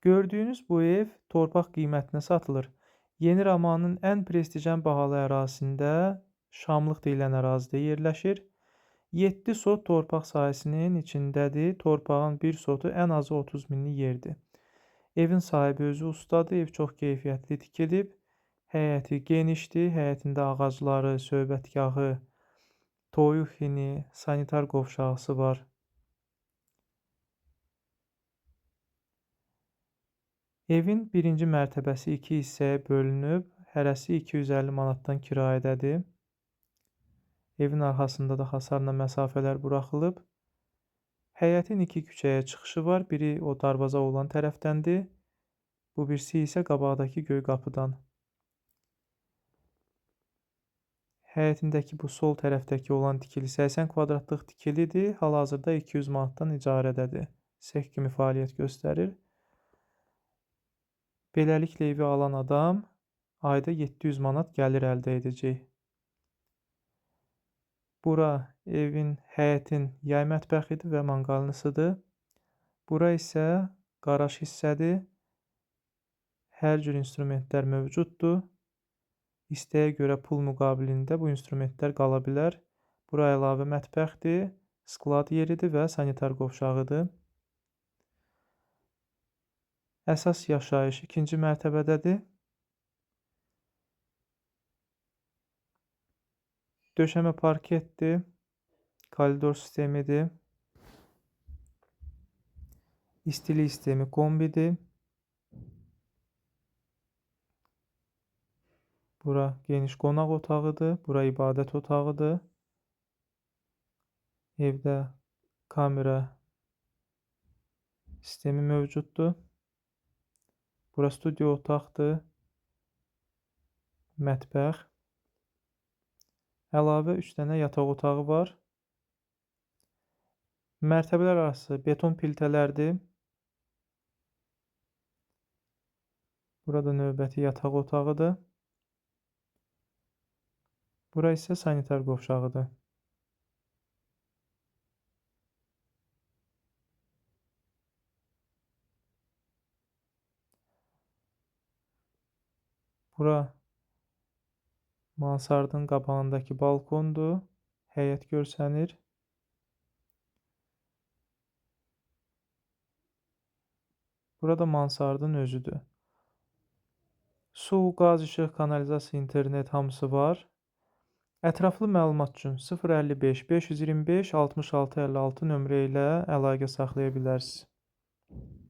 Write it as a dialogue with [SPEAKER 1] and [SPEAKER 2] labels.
[SPEAKER 1] Gördüyünüz bu ev torpaq qiymətinə satılır. Yeni Ramanın ən prestijən bahalı ərazisində Şamlıq deyilən ərazidə yerləşir. 7 sot torpaq sahəsinin içindədir. Torpağın bir sotu ən azı 30 minlik yerdir. Evin sahibi özü ustadır. Ev çox keyfiyyətli tikilib. Həyəti genişdir. Həyətində ağacları, söhbətgahı, toyuq hini, sanitar qovşağısı var. Evin birinci mərtəbəsi 2 hissəyə bölünüb, hərəsi 250 manatdan kirayədədir. Evin arxasında da hasarla məsafələr buraxılıb. Həyətin 2 küçəyə çıxışı var, biri o darvaza olan tərəfdəndir. Bu birisi isə qabaqdakı göy qapıdan. Həyətindəki bu sol tərəfdəki olan tikili 80 kvadratlıq tikilidir. Hal-hazırda 200 manatdan icarədədir. Sex kimi fəaliyyət göstərir. Beləliklə evi alan adam ayda 700 manat gəlir əldə edəcək. Bura evin, həyətin yay mətbəxidir və manqalnısıdır. Bura isə qaraj hissədir. Hər cür instrumentlər mövcuddur. İstəyə görə pul müqabilində bu instrumentlər qala bilər. Bura əlavə mətbəxdir, sklad yeridir və sanitar qovşağıdır. Əsas yaşayış 2-ci mərtəbədədir. Döşəmə parketdir, koridor sistemidir. İstilik sistemi kombidir. Bura geniş qonaq otağıdır, bura ibadət otağıdır. Evdə kamera sistemi mövcuddur. Bura studio otaqdır, mətbəx. Əlavə 3 dənə yataq otağı var. Mərtəbələr arası beton piltələrdir. Burada növbəti yataq otağıdır. Bura isə sanitar qovşağıdır. Bura mansardın qabağındakı balkondur. Həyət görsənir. Burada mansardın özüdür. Su, qaz, işıq, kanalizasiya, internet hamısı var. Ətraflı məlumat üçün 055 525 66 56 nömrə ilə əlaqə saxlaya bilərsiniz.